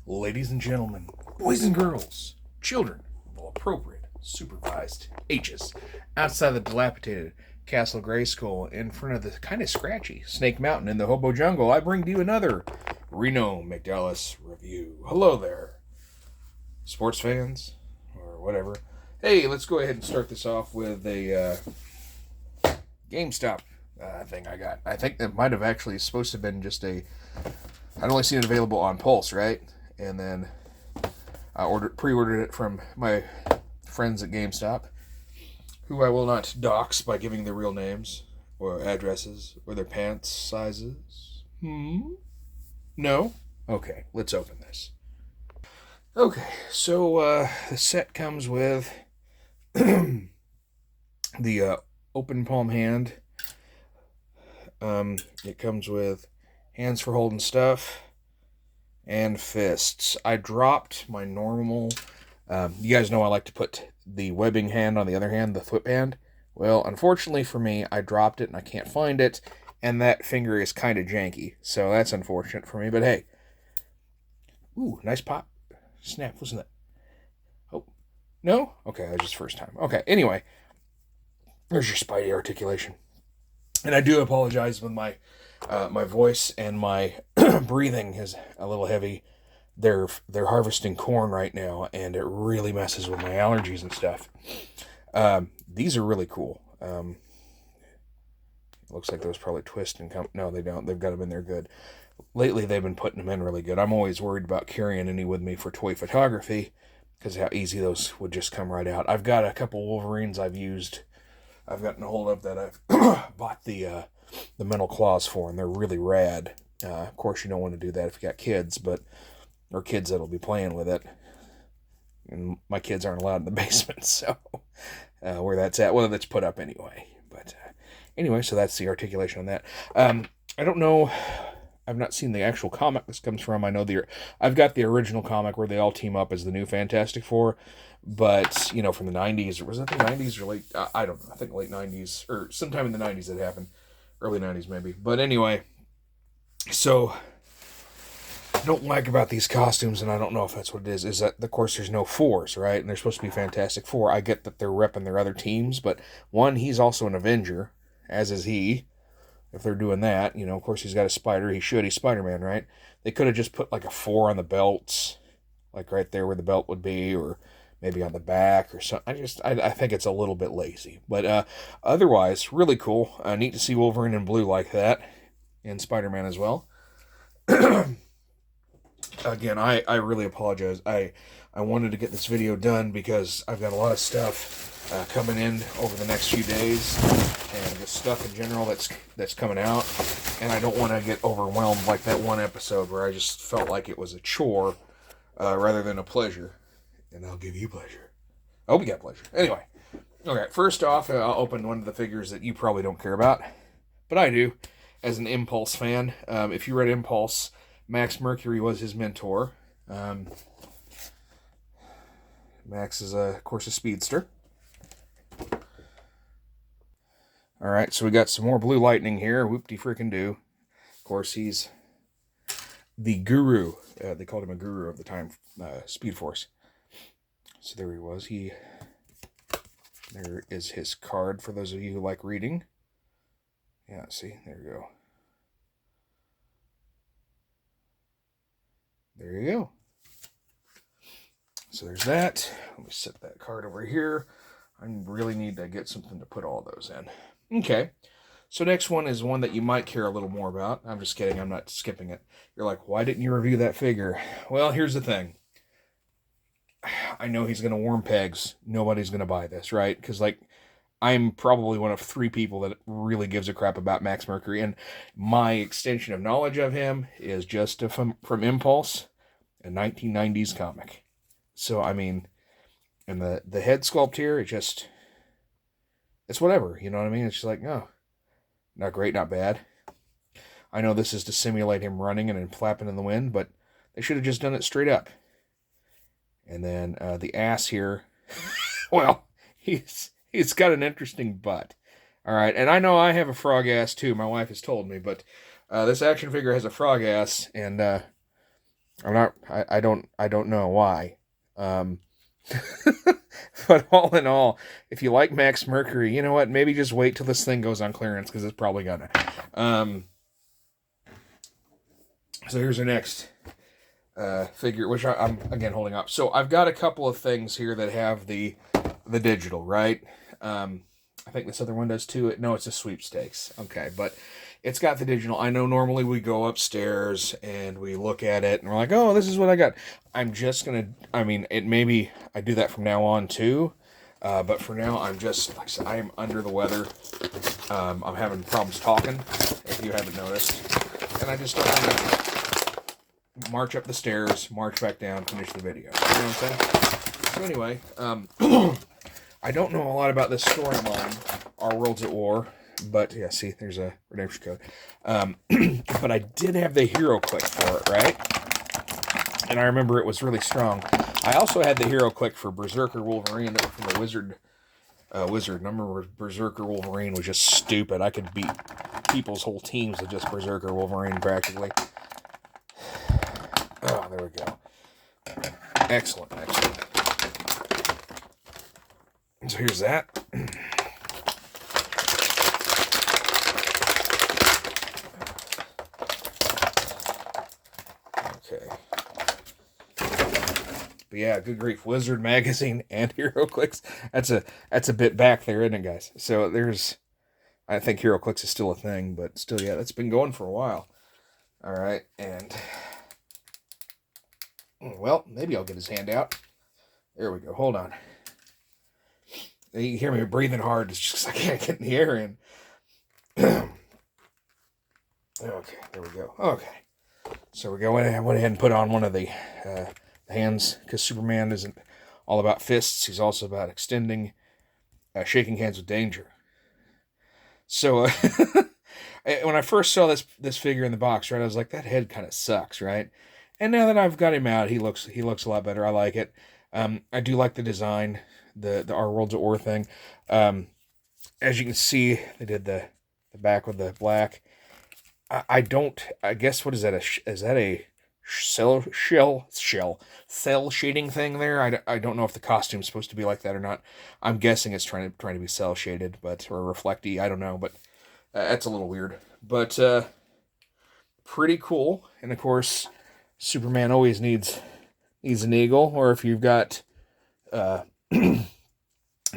ladies and gentlemen, boys and girls, children of all appropriate, supervised ages, outside the dilapidated Castle Grayskull, in front of the kind of scratchy Snake Mountain in the Hobo Jungle, I bring to you another Reno McDallas review. Hello there, sports fans, or whatever. Hey, let's go ahead and start this off with a GameStop thing I got. I think that might have actually supposed to have been just a... I'd only seen it available on Pulse, right? And then I pre-ordered it from my friends at GameStop, who I will not dox by giving their real names or addresses or their pants sizes. No? Okay, let's open this. Okay, so the set comes with the open palm hand. It comes with hands for holding stuff and fists. I dropped my normal... you guys know I like to put the webbing hand on the other hand, the flip hand. Well, unfortunately for me, I dropped it and I can't find it, and that finger is kind of janky. So that's unfortunate for me, but hey. Ooh, nice pop. Snap, listen to that. Oh, no? Okay, that was just first time. Okay, anyway. There's your Spidey articulation. And I do apologize when my voice and my breathing is a little heavy. They're harvesting corn right now, and it really messes with my allergies and stuff. These are really cool. Looks like those probably twist and come. No, they don't. They've got them in there good. Lately, they've been putting them in really good. I'm always worried about carrying any with me for toy photography, because how easy those would just come right out. I've got a couple Wolverines I've gotten a hold of that I've bought the metal claws for, and they're really rad. Of course, you don't want to do that if you got kids, or kids that'll be playing with it. And my kids aren't allowed in the basement, so where that's at, well, that's put up anyway. But anyway, so that's the articulation on that. I don't know. I've not seen the actual comic this comes from. I know I've got the original comic where they all team up as the new Fantastic Four, but, you know, from the 90s, or was it the 90s or late, I don't know, I think late 90s, or sometime in the 90s it happened, early 90s maybe. But anyway, so I don't like about these costumes, and I don't know if that's what it is that, of course, there's no fours, right? And they're supposed to be Fantastic Four. I get that they're repping their other teams, but one, he's also an Avenger, as is he. If they're doing that, you know, of course he's got a spider. He's Spider-Man, right? They could have just put like a 4 on the belts, like right there where the belt would be, or maybe on the back or something. I think it's a little bit lazy. But otherwise, really cool. Neat to see Wolverine in blue like that, and Spider-Man as well. Again, I really apologize. I wanted to get this video done because I've got a lot of stuff coming in over the next few days, and just stuff in general that's coming out, and I don't want to get overwhelmed like that one episode where I just felt like it was a chore rather than a pleasure. And I'll give you pleasure. I hope you got pleasure. Anyway, okay, first off, I'll open one of the figures that you probably don't care about, but I do, as an Impulse fan. If you read Impulse, Max Mercury was his mentor. Max is, of course, a speedster. Alright, so we got some more Blue Lightning here. Whoop-de-frickin-do. Of course, he's the guru. They called him a guru of the time, Speed Force. So there he was. There is his card for those of you who like reading. Yeah, see, there you go. There you go. So there's that. Let me set that card over here. I really need to get something to put all those in. Okay. So next one is one that you might care a little more about. I'm just kidding. I'm not skipping it. You're like, why didn't you review that figure? Well, here's the thing. I know he's going to warm pegs. Nobody's going to buy this, right? Because, like, I'm probably one of 3 people that really gives a crap about Max Mercury, and my extension of knowledge of him is just from Impulse, a 1990s comic. So, I mean, and the head sculpt here, it's whatever, you know what I mean? It's just like, no, not great, not bad. I know this is to simulate him running and flapping in the wind, but they should have just done it straight up. And then the ass here, well, he's got an interesting butt. All right, and I know I have a frog ass too. My wife has told me, but this action figure has a frog ass, and I don't know why. Um, but all in all, if you like Max Mercury, you know what? Maybe just wait till this thing goes on clearance because it's probably gonna. So here's our next figure, which I'm again holding up. So I've got a couple of things here that have the digital, right? I think this other one does too. No, it's a sweepstakes. Okay, but it's got the digital. I know normally we go upstairs and we look at it and we're like, oh, this is what I got. I'm just gonna. I mean, it maybe I do that from now on too. But for now, I'm just, like I said, I am under the weather. I'm having problems talking, if you haven't noticed. And I just don't want to march up the stairs, march back down, finish the video. You know what I'm saying? So anyway, I don't know a lot about this storyline, Our World's at War. But, yeah, see, there's a redemption code. But I did have the hero click for it, right? And I remember it was really strong. I also had the hero click for Berserker Wolverine that was from the Wizard. I remember Berserker Wolverine was just stupid. I could beat people's whole teams with just Berserker Wolverine practically. Oh, there we go. Excellent. So here's that. Okay. But yeah, good grief, Wizard magazine and HeroClix. That's a bit back there, isn't it, guys? So I think HeroClix is still a thing, but still, yeah, that's been going for a while. All right, and well, maybe I'll get his hand out. There we go. Hold on. You hear me breathing hard. It's just I can't get the air in. Okay, there we go. Okay, so we went ahead and put on one of the hands, because Superman isn't all about fists. He's also about extending, shaking hands with danger. So when I first saw this figure in the box, right, I was like, that head kind of sucks, right? And now that I've got him out, he looks a lot better. I like it. I do like the design, the Our World's at War thing. As you can see, they did the back with the black. I guess, what is that? Is that a cell shading thing there? I don't know if the costume's supposed to be like that or not. I'm guessing it's trying to be cell shaded, or reflecty. I don't know, but that's a little weird. But pretty cool. And of course, Superman always needs an eagle, or if you've got our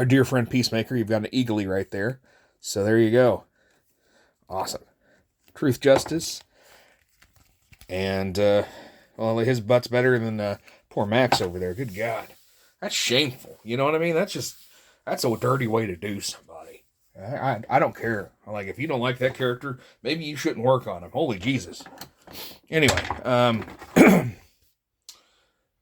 dear friend Peacemaker, you've got an eagle right there. So there you go. Awesome. Truth, Justice. And, well, his butt's better than poor Max over there. Good God. That's shameful. You know what I mean? That's a dirty way to do somebody. I don't care. Like, if you don't like that character, maybe you shouldn't work on him. Holy Jesus. Anyway,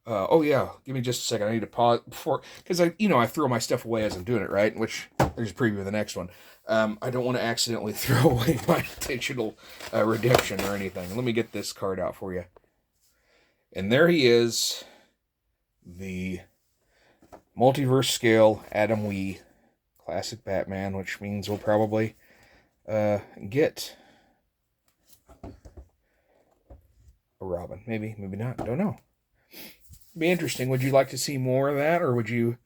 oh yeah, give me just a second. I need to pause before, because I throw my stuff away as I'm doing it, right? Which, there's a preview of the next one. I don't want to accidentally throw away my digital redemption or anything. Let me get this card out for you. And there he is, the multiverse scale Adam Wee classic Batman, which means we'll probably get a Robin. Maybe not. Don't know. Be interesting. Would you like to see more of that, or would you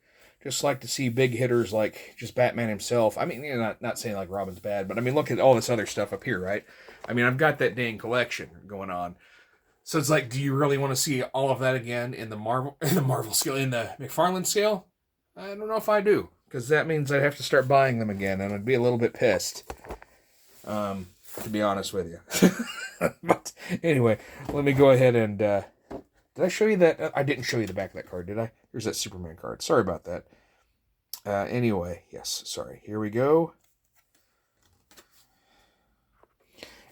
just like to see big hitters like just Batman himself? I mean, not saying like Robin's bad, but I mean, look at all this other stuff up here, right? I mean, I've got that dang collection going on. So it's like, do you really want to see all of that again in the Marvel scale, in the McFarlane scale? I don't know if I do, because that means I'd have to start buying them again, and I'd be a little bit pissed. To be honest with you. But anyway, let me go ahead and. Did I show you that? I didn't show you the back of that card, did I? There's that Superman card. Sorry about that. Anyway, yes, sorry. Here we go.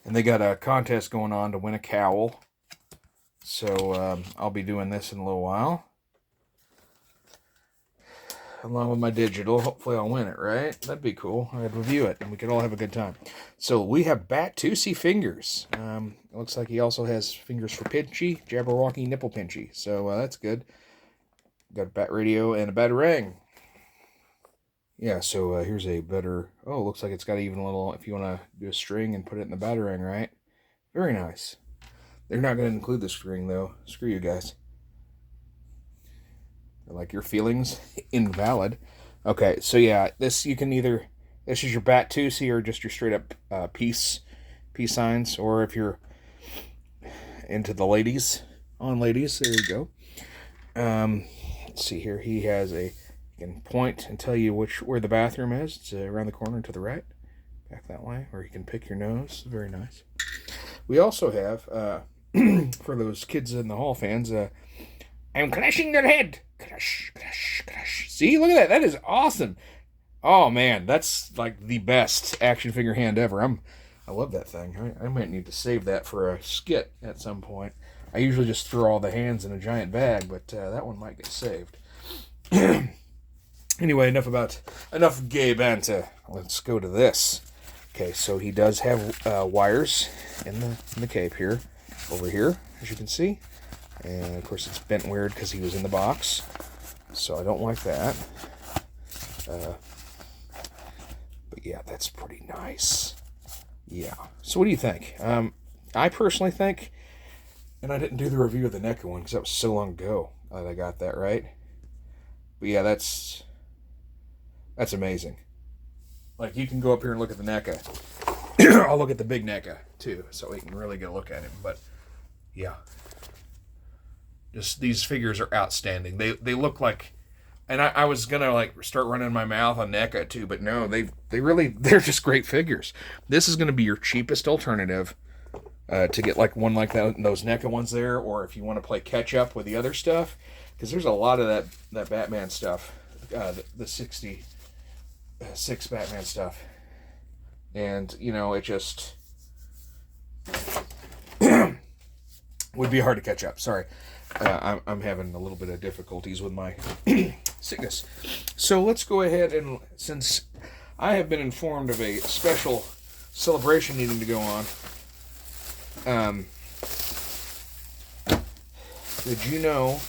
And they got a contest going on to win a cowl. So I'll be doing this in a little while. Along with my digital. Hopefully I'll win it, right? That'd be cool. I'd review it, and we could all have a good time. So we have Bat-226 fingers. It looks like he also has fingers for Pinchy, Jabberwocky, Nipple Pinchy. So that's good. Got a bat radio and a batarang. Yeah, so here's a better... Oh, looks like it's got even a little... If you want to do a string and put it in the batarang, right? Very nice. They're not going to include the string, though. Screw you guys. They're like, your feelings invalid. Okay, so yeah, this you can either... This is your Bat-2C or just your straight up peace signs. Or if you're into the ladies, there you go. Let's see here. He has a... You can point and tell you where the bathroom is. It's around the corner to the right. Back that way. Or you can pick your nose. Very nice. We also have, for those kids in the hall fans, I'm clashing their head. Clash, clash, clash. See, look at that. That is awesome. Oh, man. That's like the best action figure hand ever. I love that thing. I might need to save that for a skit at some point. I usually just throw all the hands in a giant bag, but that one might get saved. Anyway, enough gay banter. Let's go to this. Okay, so he does have wires in the cape here, over here, as you can see. And, of course, it's bent weird because he was in the box. So I don't like that. But, yeah, that's pretty nice. Yeah. So what do you think? I personally think, and I didn't do the review of the NECA one because that was so long ago that I got that right. But, yeah, that's amazing. Like, you can go up here and look at the NECA. I'll look at the big NECA, too, so we can really get a look at him. But, yeah. Just, these figures are outstanding. They look like... And I was going to, like, start running my mouth on NECA, too, but no, they're just great figures. This is going to be your cheapest alternative to get, like, one like that, those NECA ones there, or if you want to play catch-up with the other stuff, because there's a lot of that Batman stuff, the 66 Batman stuff. And, you know, it just would be hard to catch up. Sorry. I'm having a little bit of difficulties with my sickness. So let's go ahead and, since I have been informed of a special celebration needing to go on, did you know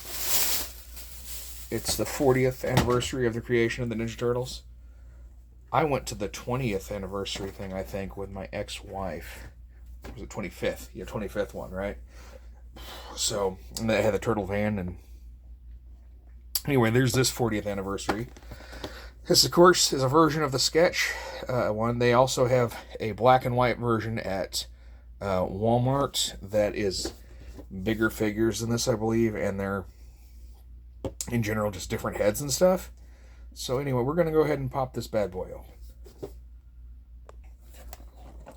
it's the 40th anniversary of the creation of the Ninja Turtles? I went to the 20th anniversary thing, I think, with my ex-wife. Was it 25th? Yeah, 25th one, right? So, and they had the turtle van, and anyway, there's this 40th anniversary. This, of course, is a version of the sketch one. They also have a black and white version at Walmart that is bigger figures than this, I believe, and they're, in general, just different heads and stuff. So anyway, we're going to go ahead and pop this bad boy open.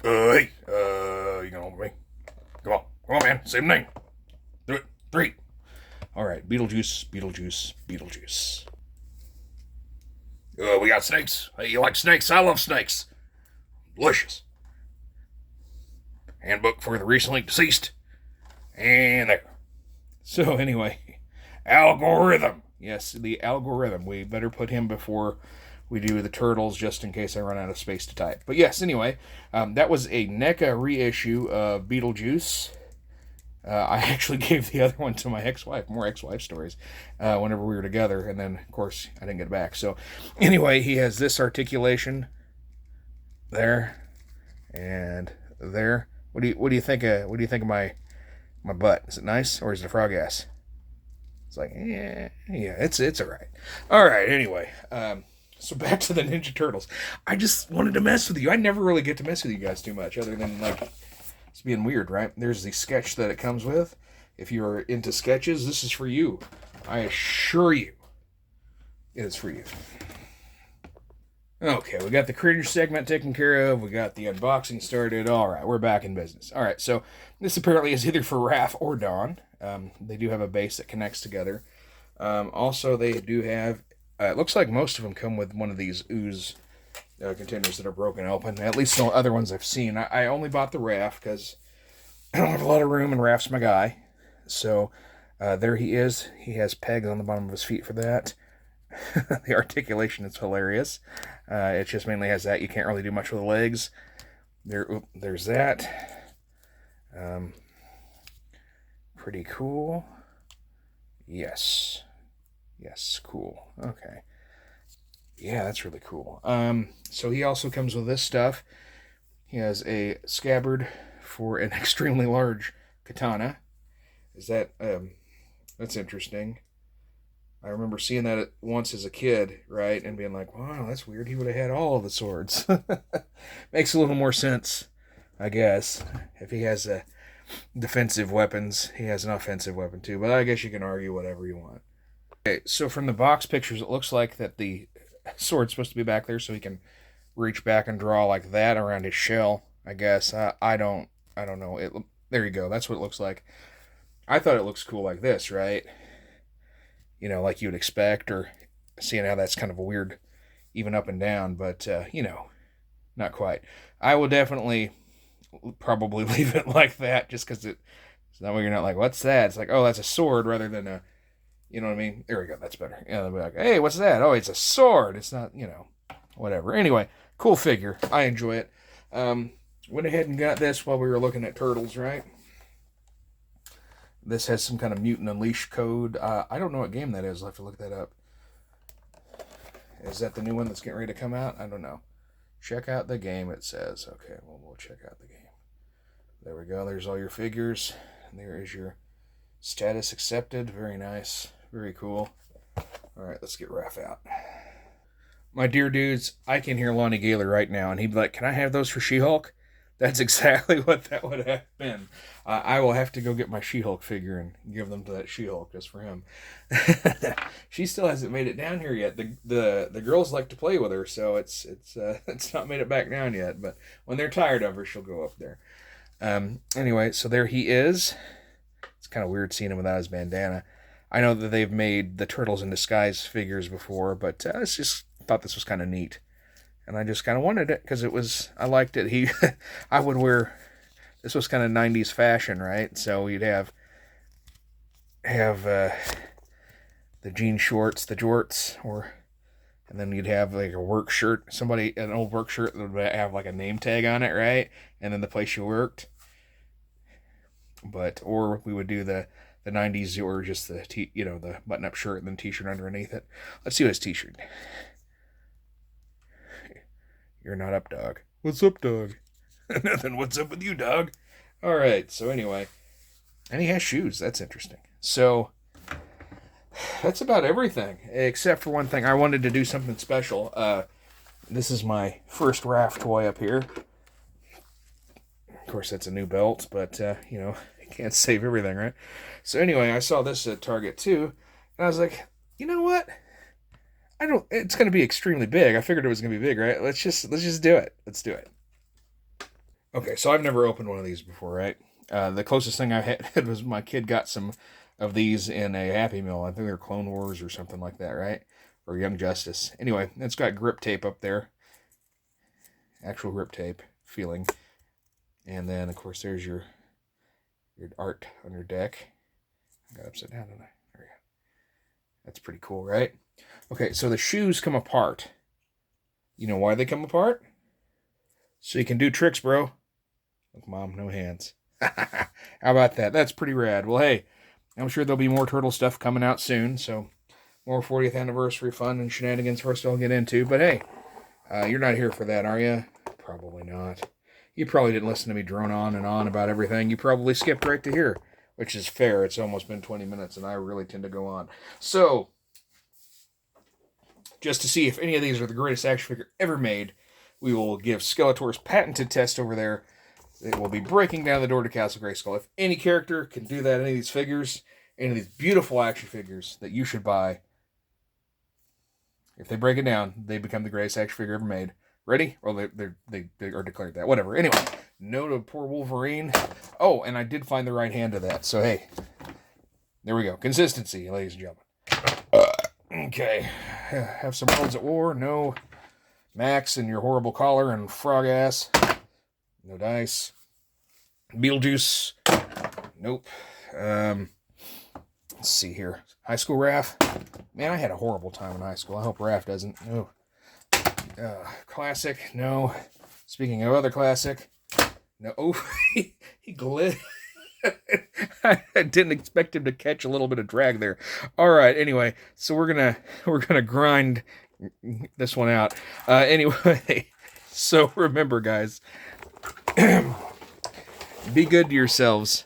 Hey, you gonna open me? Come on, man, same name. Do it. 3. All right, Beetlejuice, Beetlejuice, Beetlejuice. We got snakes. Hey, you like snakes? I love snakes. Delicious. Handbook for the recently deceased. And there. So anyway, algorithm. Yes, the algorithm. We better put him before we do the turtles, just in case I run out of space to type. But yes, anyway, that was a NECA reissue of Beetlejuice. I actually gave the other one to my ex-wife, more ex-wife stories, whenever we were together, and then, of course, I didn't get it back. So, anyway, he has this articulation there and there. What do you think of my butt? Is it nice, or is it a frog ass? It's like, yeah, it's all right. All right, anyway, so back to the Ninja Turtles. I just wanted to mess with you. I never really get to mess with you guys too much, other than, like, it's being weird, right? There's the sketch that it comes with. If you're into sketches, this is for you. I assure you, it is for you. Okay, we got the cringe segment taken care of. We got the unboxing started. All right, we're back in business. All right, so this apparently is either for Raph or Dawn. They do have a base that connects together. Also, they do have... it looks like most of them come with one of these ooze containers that are broken open. At least the other ones I've seen. I only bought the Raph because I don't have a lot of room, and Raph's my guy. So there he is. He has pegs on the bottom of his feet for that. The articulation is hilarious. It just mainly has that. You can't really do much with the legs. There's that. Pretty cool. Yes, cool. Okay. Yeah, that's really cool. So he also comes with this stuff. He has a scabbard for an extremely large katana. Is that, that's interesting. I remember seeing that once as a kid, right? And being like, wow, that's weird. He would have had all of the swords. Makes a little more sense, I guess. If he has defensive weapons, he has an offensive weapon too. But I guess you can argue whatever you want. Okay, so from the box pictures, it looks like that the sword's supposed to be back there so he can reach back and draw like that around his shell, I guess. I don't know. There you go. That's what it looks like. I thought it looks cool like this, right? You know, like you would expect, or seeing how that's kind of a weird even up and down, but, you know, not quite. I will definitely probably leave it like that just because it's that way you're not like, what's that? It's like, oh, that's a sword rather than a, you know what I mean? There we go. That's better. Yeah, they'll be like, hey, what's that? Oh, it's a sword. It's not, you know, whatever. Anyway, cool figure. I enjoy it. Went ahead and got this while we were looking at turtles, right? This has some kind of Mutant Unleashed code. I don't know what game that is. I'll have to look that up. Is that the new one that's getting ready to come out? I don't know. Check out the game, it says. Okay, well, we'll check out the game. There we go. There's all your figures. And there is your status accepted. Very nice. Very cool. All right, let's get Raph out. My dear dudes, I can hear Lonnie Gaylor right now, and he'd be like, can I have those for She-Hulk? That's exactly what that would have been. I will have to go get my She-Hulk figure and give them to that She-Hulk just for him. She still hasn't made it down here yet. The girls like to play with her, so it's not made it back down yet. But when they're tired of her, she'll go up there. Anyway, so there he is. It's kind of weird seeing him without his bandana. I know that they've made the Turtles in Disguise figures before, but I just thought this was kind of neat. And I just kind of wanted it because I liked it. I would wear, this was kind of 90s fashion, right? So you'd have the jean shorts, the jorts, and then you'd have like a work shirt, an old work shirt that would have like a name tag on it, right? And then the place you worked. Or we would do the 90s, or just the button-up shirt and then t-shirt underneath it. Let's see what his t-shirt. You're not up, dog. What's up, dog? Nothing. What's up with you, dog? All right. So anyway, and he has shoes. That's interesting. So that's about everything, except for one thing. I wanted to do something special. This is my first Raph toy up here. Of course, that's a new belt, but you can't save everything, right? So anyway, I saw this at Target too, and I was like, you know what? It's going to be extremely big. I figured it was going to be big, right? Let's just do it. Let's do it. Okay, so I've never opened one of these before, right? The closest thing I had was my kid got some of these in a Happy Meal. I think they're Clone Wars or something like that, right? Or Young Justice. Anyway, it's got grip tape up there. Actual grip tape feeling. And then, of course, there's your art on your deck. I got upside down, didn't I? There we go. That's pretty cool, right? Okay, so the shoes come apart. You know why they come apart? So you can do tricks, bro. Look, Mom, no hands. How about that? That's pretty rad. Well, hey, I'm sure there'll be more turtle stuff coming out soon, so more 40th anniversary fun and shenanigans for us to all get into. But hey, you're not here for that, are you? Probably not. You probably didn't listen to me drone on and on about everything. You probably skipped right to here, which is fair. It's almost been 20 minutes, and I really tend to go on. So, just to see if any of these are the greatest action figure ever made, we will give Skeletor's patented test over there. It will be breaking down the door to Castle Grayskull. If any character can do that, any of these figures, any of these beautiful action figures that you should buy, if they break it down, they become the greatest action figure ever made. Ready? Well, they are declared that. Whatever. Anyway, no to poor Wolverine. Oh, and I did find the right hand to that. So, hey, there we go. Consistency, ladies and gentlemen. Okay. Have some Worlds at War. No. Max and your horrible collar and frog ass. No dice. Beetlejuice. Nope. Let's see here. High school Raph. Man, I had a horrible time in high school. I hope Raph doesn't. No. Classic. No. Speaking of other classic. No. Oh, he glid. I didn't expect him to catch a little bit of drag there. All right. Anyway, so we're gonna grind this one out. Anyway, so remember, guys, be good to yourselves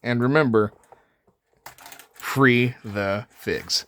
And remember, free the figs.